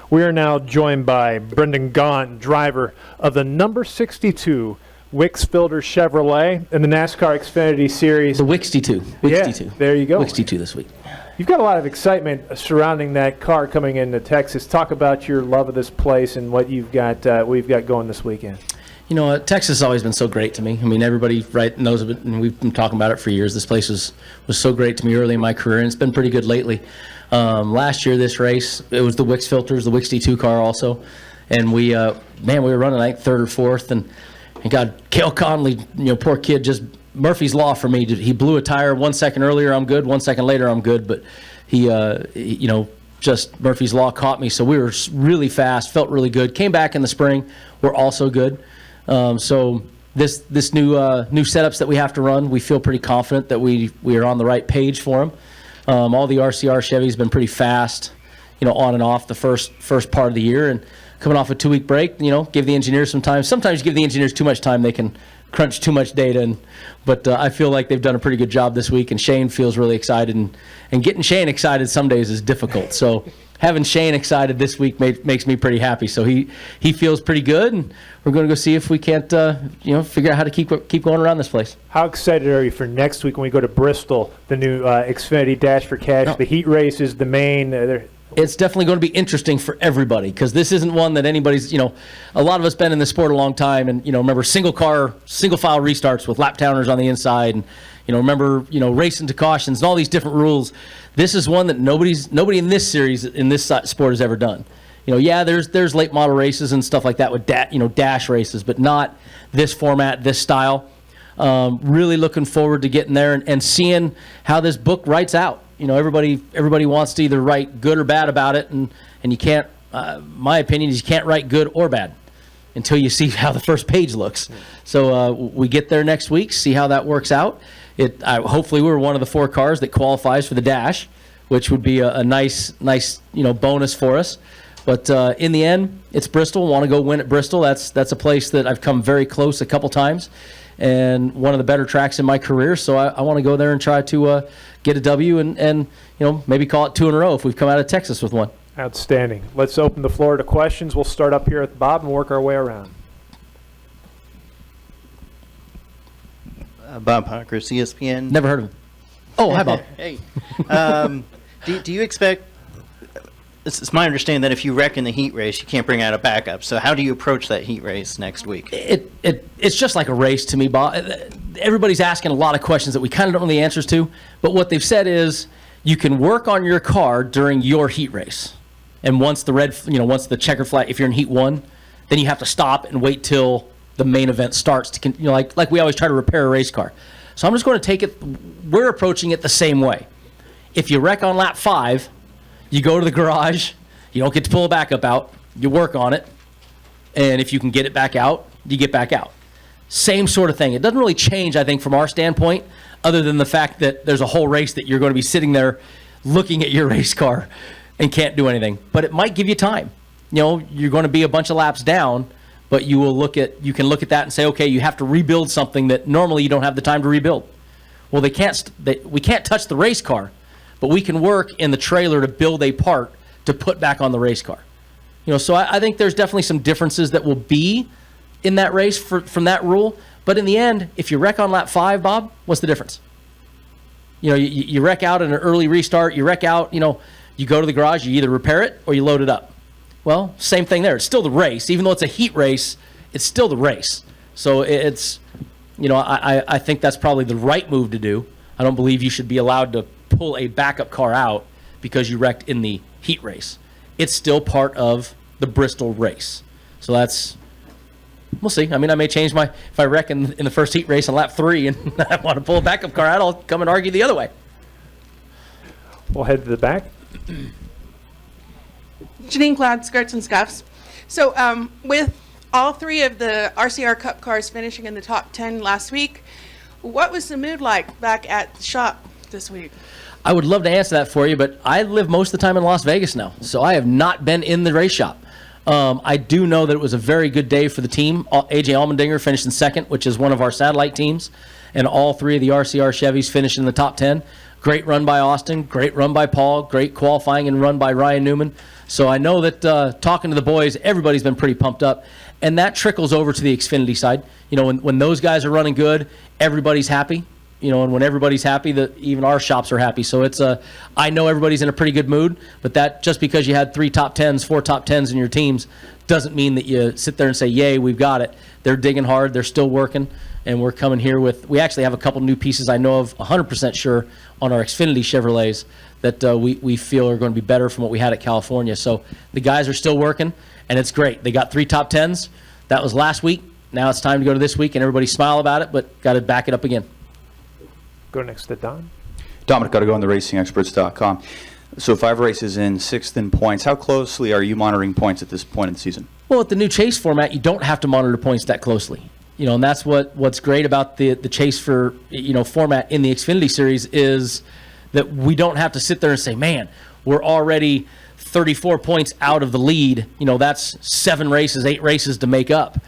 We are now joined by Brendan Gaughan, driver of the number 62 Wix-Filter Chevrolet in the NASCAR Xfinity Series. The Wix-2. Yeah, there you go. Wix-2 this week. You've got a lot of excitement surrounding that car coming into Texas. Talk about your love of this place and what you've got going this weekend. You know, Texas has always been so great to me. I mean, everybody knows of it, and we've been talking about it for years. This place was so great to me early in my career, and it's been pretty good lately. Last year, this race, it was the Wix Filters, the Wix-2 car also, and we were running like third or fourth, and God, Cale Conley, poor kid, just Murphy's Law for me. He blew a tire 1 second earlier, I'm good. 1 second later, I'm good, but he just Murphy's Law caught me. So we were really fast, felt really good. Came back in the spring, we're also good. So this new setups that we have to run, we feel pretty confident that we are on the right page for them. All the RCR Chevys been pretty fast, on and off the first part of the year, and coming off a 2-week break, give the engineers some time. Sometimes you give the engineers too much time, they can crunch too much data, but I feel like they've done a pretty good job this week, and Shane feels really excited, and getting Shane excited some days is difficult. So having Shane excited this week makes me pretty happy. So he feels pretty good, and we're going to go see if we can't figure out how to keep going around this place. How excited are you for next week when we go to Bristol, the new Xfinity Dash for Cash? The heat race is the main. It's definitely going to be interesting for everybody, because this isn't one that anybody's, a lot of us been in the sport a long time, and, remember single file restarts with lap counters on the inside, and, remember, racing to cautions and all these different rules. This is one that nobody in this series, in this sport has ever done. There's late model races and stuff like that with dash races, but not this format, this style. Really looking forward to getting there and seeing how this book writes out. Everybody wants to either write good or bad about it, and you can't. My opinion is you can't write good or bad until you see how the first page looks. So we get there next week, see how that works out. Hopefully we're one of the 4 cars that qualifies for the dash, which would be a nice bonus for us. But in the end, it's Bristol. Want to go win at Bristol. That's a place that I've come very close a couple times, and one of the better tracks in my career. So I want to go there and try to get a W and maybe call it 2 in a row if we've come out of Texas with one. Outstanding. Let's open the floor to questions. We'll start up here with Bob and work our way around. Bob Hockers, ESPN. Never heard of him. Oh, hi, Bob. Hey. Do you expect... It's my understanding that if you wreck in the heat race, you can't bring out a backup. So how do you approach that heat race next week? It's just like a race to me, Bob. Everybody's asking a lot of questions that we kind of don't know the answers to. But what they've said is you can work on your car during your heat race. And once once the checker flag, if you're in heat 1, then you have to stop and wait till the main event starts to, like we always try to repair a race car. So I'm just going to take it. We're approaching it the same way. If you wreck on lap 5, you go to the garage, you don't get to pull a backup out, you work on it, and if you can get it back out, you get back out. Same sort of thing. It doesn't really change, I think, from our standpoint, other than the fact that there's a whole race that you're going to be sitting there looking at your race car and can't do anything. But it might give you time. You're going to be a bunch of laps down, but you can look at that and say, okay, you have to rebuild something that normally you don't have the time to rebuild. Well, we can't touch the race car, but we can work in the trailer to build a part to put back on the race car. So I think there's definitely some differences that will be in that race from that rule. But in the end, if you wreck on lap 5, Bob, what's the difference? You wreck out in an early restart, you wreck out, you go to the garage, you either repair it or you load it up. Well, same thing there. It's still the race. Even though it's a heat race, it's still the race. So it's, I think that's probably the right move to do. I don't believe you should be allowed to pull a backup car out because you wrecked in the heat race. It's still part of the Bristol race. So we'll see. I mean, I may change if I wreck in the first heat race on lap 3 and I want to pull a backup car out, I'll come and argue the other way. We'll head to the back. Janine Cloud, Skirts and Scuffs. So with all 3 of the RCR Cup cars finishing in the top 10 last week, what was the mood like back at the shop this week? I would love to answer that for you, but I live most of the time in Las Vegas now, so I have not been in the race shop. I do know that it was a very good day for the team. AJ Allmendinger finished in second, which is one of our satellite teams, and all 3 of the RCR Chevys finished in the top 10. Great run by Austin, great run by Paul, great qualifying and run by Ryan Newman. So I know that talking to the boys, everybody's been pretty pumped up. And that trickles over to the Xfinity side. You know, when those guys are running good, everybody's happy. You know, and when everybody's happy, even our shops are happy. So I know everybody's in a pretty good mood, but that just because you had 4 top 10s in your teams doesn't mean that you sit there and say, yay, we've got it. They're digging hard. They're still working. And we're coming here we actually have a couple new pieces I know of 100% sure on our Xfinity Chevrolets that we feel are going to be better from what we had at California. So the guys are still working, and it's great. They got 3 top 10s. That was last week. Now it's time to go to this week, and everybody smile about it, but got to back it up again. Go next to Don. Dominic Gaiughan, theracingexperts.com. So 5 races in, 6th in points. How closely are you monitoring points at this point in the season? Well, with the new chase format, you don't have to monitor points that closely. You know, and that's what's great about the chase for, format in the Xfinity Series is that we don't have to sit there and say, man, we're already 34 points out of the lead. You know, that's 7 races, 8 races to make up.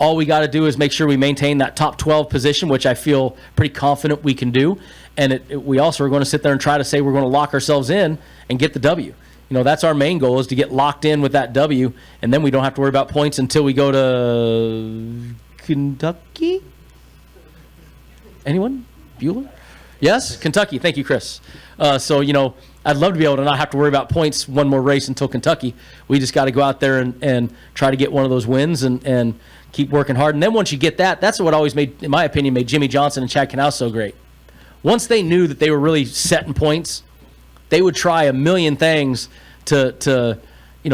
All we got to do is make sure we maintain that top 12 position, which I feel pretty confident we can do. And we also are going to sit there and try to say we're going to lock ourselves in and get the W. You know, that's our main goal, is to get locked in with that W, and then we don't have to worry about points until we go to Kentucky? Anyone? Bueller? Yes? Kentucky. Thank you, Chris. So, I'd love to be able to not have to worry about points one more race until Kentucky. We just got to go out there and try to get one of those wins and keep working hard. And then once you get that, that's what always made, in my opinion, made Jimmy Johnson and Chad Knaus so great. Once they knew that they were really setting points, they would try a million things to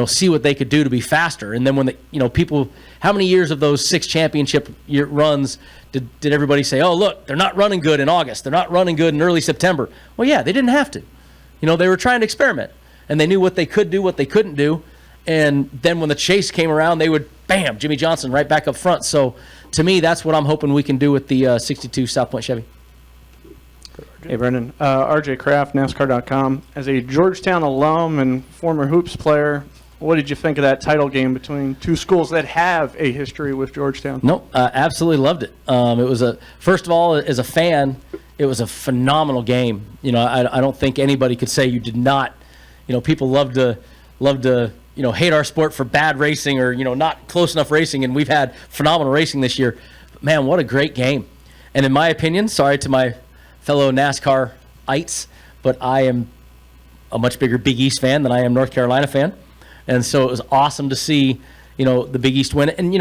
see what they could do to be faster. And then when people, how many years of those 6 championship year runs did everybody say, oh, look, they're not running good in August. They're not running good in early September. Well, yeah, they didn't have to. They were trying to experiment, and they knew what they could do, what they couldn't do. And then when the chase came around, they would, bam, Jimmy Johnson right back up front. So to me, that's what I'm hoping we can do with the 62 South Point Chevy. Hey, Brendan. RJ Kraft, NASCAR.com. As a Georgetown alum and former hoops player, what did you think of that title game between 2 schools that have a history with Georgetown? Nope, absolutely loved it. It was first of all, as a fan, it was a phenomenal game. I don't think anybody could say you did not. People love to hate our sport for bad racing or not close enough racing, and we've had phenomenal racing this year. But man, what a great game! And in my opinion, sorry to my fellow NASCAR-ites, but I am a much bigger Big East fan than I am North Carolina fan. And so it was awesome to see, the Big East win. And,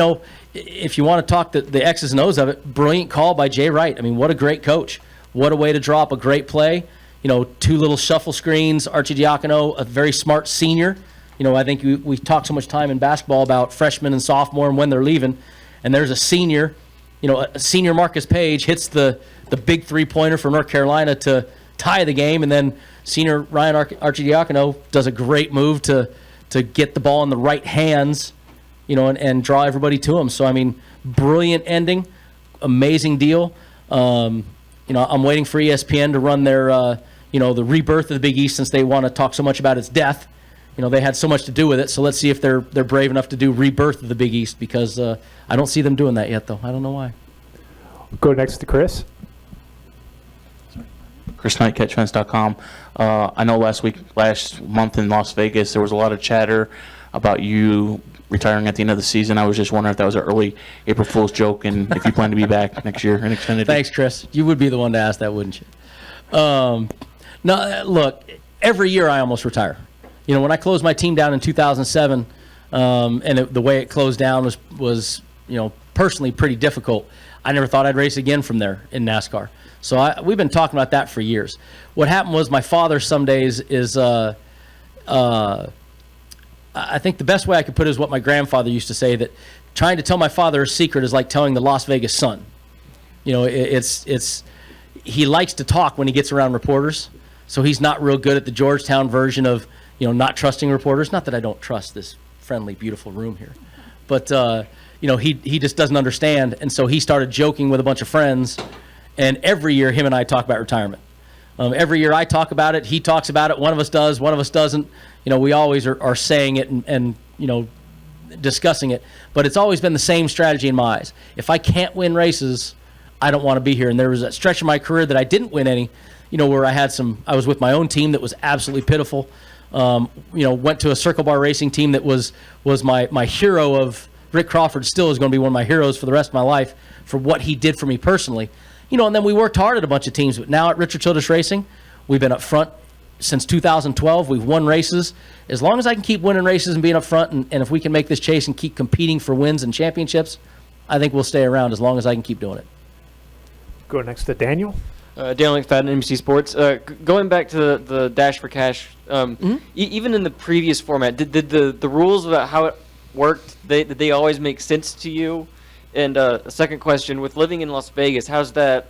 if you want to talk the X's and O's of it, brilliant call by Jay Wright. I mean, what a great coach. What a way to draw up a great play. 2 little shuffle screens, Archie Diacono, a very smart senior. I think we talk so much time in basketball about freshmen and sophomore and when they're leaving. And there's a senior, a senior Marcus Page hits the big 3-pointer for North Carolina to tie the game, and then senior Ryan Archidiacono does a great move to get the ball in the right hands, and draw everybody to him. So, I mean, brilliant ending, amazing deal. I'm waiting for ESPN to run their, the rebirth of the Big East, since they want to talk so much about its death. They had so much to do with it, so let's see if they're brave enough to do rebirth of the Big East, because I don't see them doing that yet, though. I don't know why. Go next to Chris. Chris Knight, catchfence.com. I know last month in Las Vegas, there was a lot of chatter about you retiring at the end of the season. I was just wondering if that was an early April Fool's joke, and if you plan to be back next year in Xfinity. Thanks, Chris. You would be the one to ask that, wouldn't you? No, look, every year I almost retire. When I closed my team down in 2007, and the way it closed down was personally pretty difficult. I never thought I'd race again from there in NASCAR. So we've been talking about that for years. What happened was, my father some days is, I think the best way I could put it is what my grandfather used to say, that trying to tell my father a secret is like telling the Las Vegas Sun. He likes to talk when he gets around reporters, so he's not real good at the Georgetown version of, not trusting reporters. Not that I don't trust this friendly, beautiful room here, but, he just doesn't understand. And so he started joking with a bunch of friends. And every year, him and I talk about retirement. Every year I talk about it, he talks about it. One of us does, one of us doesn't. We always are saying it and discussing it. But it's always been the same strategy in my eyes. If I can't win races, I don't want to be here. And there was a stretch of my career that I didn't win any. where I was with my own team that was absolutely pitiful. Went to a circle bar racing team that was my hero of Rick Crawford. Still is going to be one of my heroes for the rest of my life for what he did for me personally. And then we worked hard at a bunch of teams, but now at Richard Childress Racing, we've been up front since 2012. We've won races. As long as I can keep winning races and being up front, and if we can make this chase and keep competing for wins and championships, I think we'll stay around as long as I can keep doing it. Go next to Daniel. Daniel McFadden, NBC Sports. Going back to the Dash for Cash, even in the previous format, did the rules about how it worked, did they always make sense to you? And a second question, with living in Las Vegas, how's that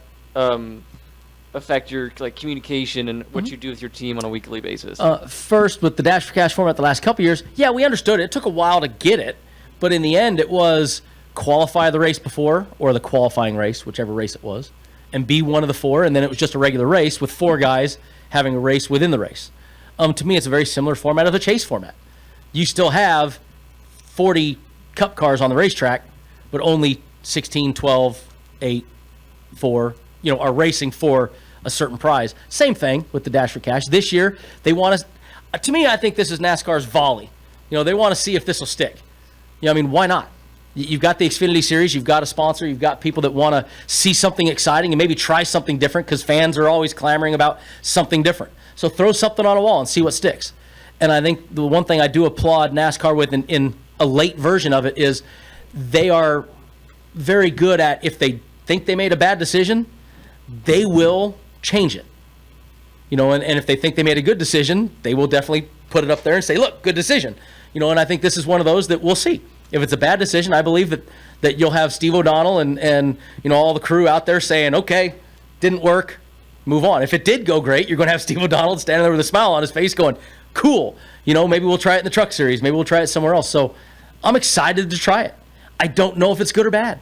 affect your communication and what you do with your team on a weekly basis? First, with the Dash for Cash format the last couple years, yeah, we understood it. It took a while to get it, but in the end, it was qualify the race before, or the qualifying race, whichever race it was, and be one of the four, and then it was just a regular race with four guys having a race within the race. To me, it's a very similar format of the chase format. You still have 40 cup cars on the racetrack, but only 16, 12, 8, 4, are racing for a certain prize. Same thing with the Dash for Cash. This year, they want to me, I think this is NASCAR's volley. They want to see if this will stick. Why not? You've got the Xfinity Series, you've got a sponsor, you've got people that want to see something exciting and maybe try something different, because fans are always clamoring about something different. So throw something on a wall and see what sticks. And I think the one thing I do applaud NASCAR with in a late version of it is they are very good at, if they think they made a bad decision, they will change it. And if they think they made a good decision, they will definitely put it up there and say, look, good decision. And I think this is one of those that we'll see. If it's a bad decision, I believe that you'll have Steve O'Donnell and all the crew out there saying, okay, didn't work, move on. If it did go great, you're going to have Steve O'Donnell standing there with a smile on his face going, cool, maybe we'll try it in the truck series, maybe we'll try it somewhere else. So I'm excited to try it. I don't know if it's good or bad.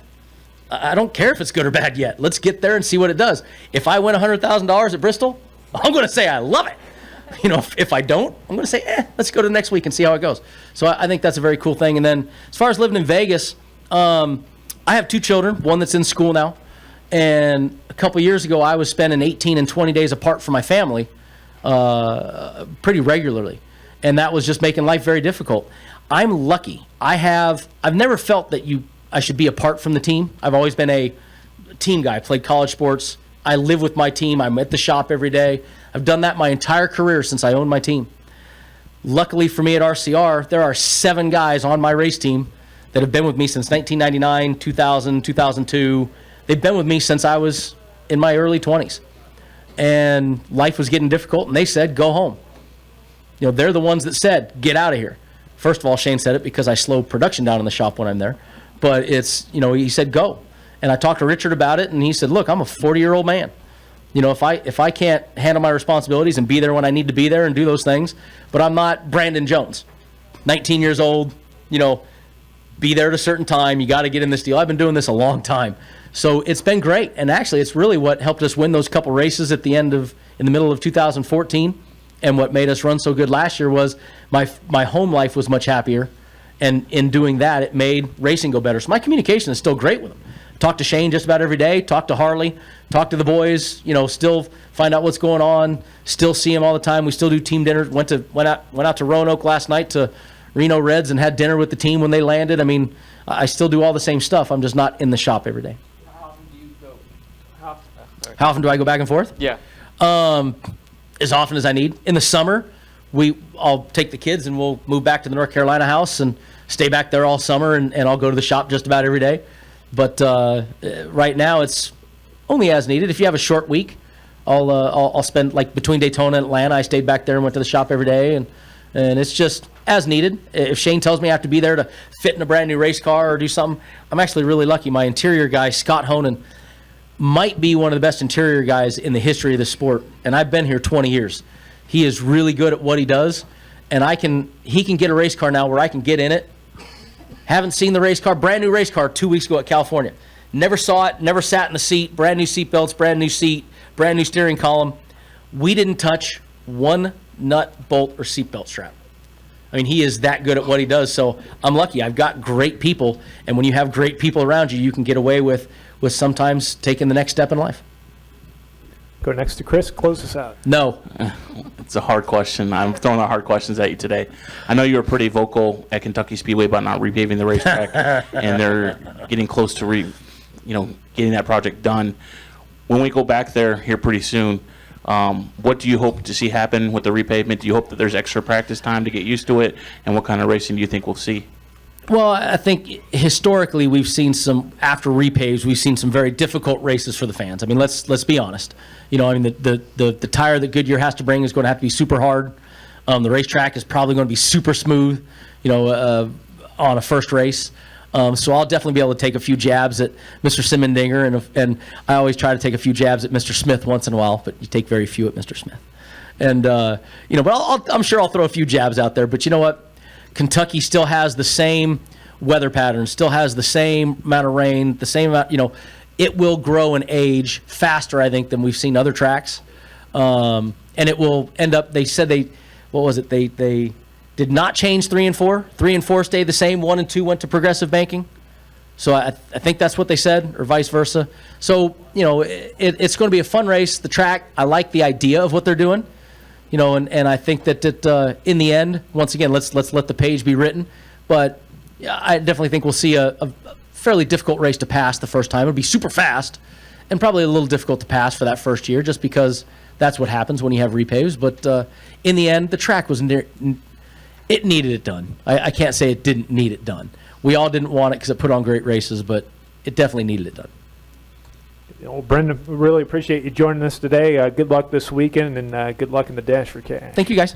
I don't care if it's good or bad yet. Let's get there and see what it does. If I win $100,000 at Bristol, I'm going to say I love it. If I don't, I'm going to say, let's go to the next week and see how it goes. So I think that's a very cool thing. And then as far as living in Vegas, I have two children, one that's in school now. And a couple years ago, I was spending 18 and 20 days apart from my family pretty regularly. And that was just making life very difficult. I'm lucky. I've never felt that I should be apart from the team. I've always been a team guy. I played college sports. I live with my team. I'm at the shop every day. I've done that my entire career since I owned my team. Luckily for me at RCR, there are 7 guys on my race team that have been with me since 1999, 2000, 2002. They've been with me since I was in my early 20s. And life was getting difficult, and they said, go home. They're the ones that said, get out of here. First of all, Shane said it because I slow production down in the shop when I'm there. But it's, he said, go. And I talked to Richard about it, and he said, look, I'm a 40-year-old man. If I can't handle my responsibilities and be there when I need to be there and do those things, but I'm not Brandon Jones, 19 years old, be there at a certain time. You got to get in this deal. I've been doing this a long time. So it's been great. And actually, it's really what helped us win those couple races in the middle of 2014. And what made us run so good last year was my home life was much happier. And in doing that, it made racing go better. So my communication is still great with them. Talk to Shane just about every day, talk to Harley, talk to the boys, still find out what's going on, still see him all the time. We still do team dinners. Went out to Roanoke last night to Reno Reds and had dinner with the team when they landed. I still do all the same stuff. I'm just not in the shop every day. How often do you go? How often do I go back and forth? Yeah. As often as I need. In the summer, I'll take the kids and we'll move back to the North Carolina house and stay back there all summer, and I'll go to the shop just about every day. But right now, it's only as needed. If you have a short week, I'll spend, like between Daytona and Atlanta, I stayed back there and went to the shop every day, and it's just as needed. If Shane tells me I have to be there to fit in a brand new race car or do something, I'm actually really lucky. My interior guy, Scott Honan, might be one of the best interior guys in the history of the sport, and I've been here 20 years. He is really good at what he does, and he can get a race car now where I can get in it. Haven't seen the race car, brand new race car 2 weeks ago at California. Never saw it, never sat in the seat, brand new seat belts, brand new seat, brand new steering column. We didn't touch one nut, bolt, or seatbelt strap. He is that good at what he does, so I'm lucky. I've got great people, and when you have great people around you, you can get away with sometimes taking the next step in life. Go next to Chris. Close us out. No. It's a hard question. I'm throwing out hard questions at you today. I know you were pretty vocal at Kentucky Speedway about not repaving the racetrack, and they're getting close to getting that project done. When we go back there here pretty soon, what do you hope to see happen with the repavement? Do you hope that there's extra practice time to get used to it? And what kind of racing do you think we'll see? Well, I think historically we've seen some, after repaves, we've seen some very difficult races for the fans. I mean, let's be honest. The tire that Goodyear has to bring is going to have to be super hard. The racetrack is probably going to be super smooth, on a first race. So I'll definitely be able to take a few jabs at Mr. Simendinger, and I always try to take a few jabs at Mr. Smith once in a while, but you take very few at Mr. Smith. And but I'm sure I'll throw a few jabs out there. But you know what? Kentucky still has the same weather patterns, still has the same amount of rain, the same amount. It will grow and age faster, I think, than we've seen other tracks, and it will end up. They said they did not change 3 and 4. 3 and 4 stayed the same. 1 and 2 went to progressive banking. So I think that's what they said, or vice versa. So it's going to be a fun race. The track, I like the idea of what they're doing. And I think that in the end, once again, let's let the page be written. But I definitely think we'll see a fairly difficult race to pass the first time. It'll be super fast and probably a little difficult to pass for that first year, just because that's what happens when you have repaves. But in the end, the track was it needed it done. I can't say it didn't need it done. We all didn't want it because it put on great races, but it definitely needed it done. Brendan, we really appreciate you joining us today. Good luck this weekend, and good luck in the Dash for Cash. Thank you, guys.